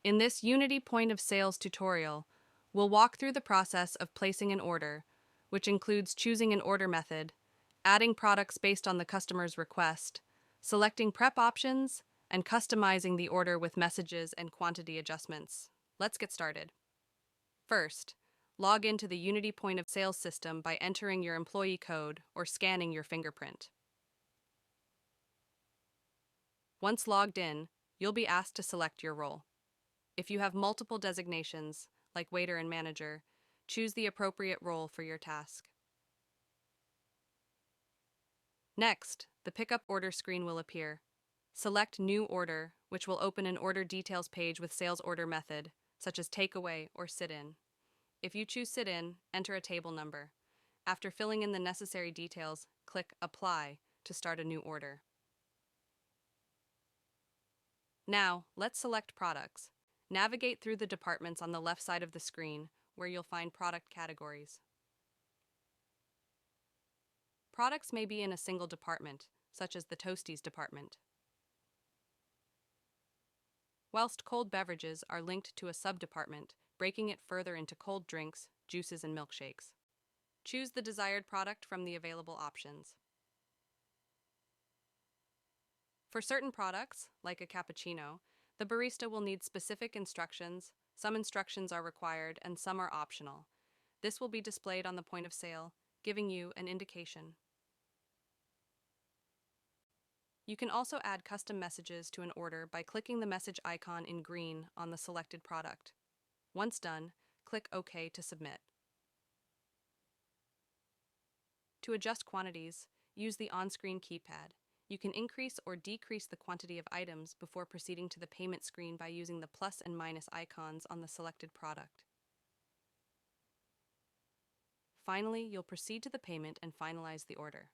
In this Unity point of sales tutorial, we'll walk through the process of placing an order, which includes choosing an order method, adding products based on the customer's request, selecting prep options, and customizing the order with messages and quantity adjustments. Let's get started. First, log into the Unity point of sales system by entering your employee code or scanning your fingerprint. Once logged in, you'll be asked to select your role. If you have multiple designations, like waiter and manager, choose the appropriate role for your task. Next, the Pickup Order screen will appear. Select New Order, which will open an order details page with sales order method, such as takeaway or sit-in. If you choose sit-in, enter a table number. After filling in the necessary details, click Apply to start a new order. Now, let's select products. Navigate through the departments on the left side of the screen, where you'll find product categories. Products may be in a single department, such as the Toasties department, whilst cold beverages are linked to a sub-department, breaking it further into cold drinks, juices, and milkshakes. Choose the desired product from the available options. For certain products, like a cappuccino, the barista will need specific instructions. Some instructions are required and some are optional. This will be displayed on the point of sale, giving you an indication. You can also add custom messages to an order by clicking the message icon in green on the selected product. Once done, click OK to submit. To adjust quantities, use the on-screen keypad. You can increase or decrease the quantity of items before proceeding to the payment screen by using the plus and minus icons on the selected product. Finally, you'll proceed to the payment and finalize the order.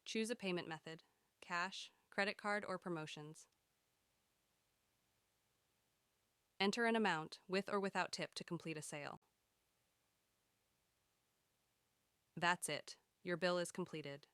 Choose a payment method: cash, credit card, or promotions. Enter an amount, with or without tip, to complete a sale. That's it. Your bill is completed.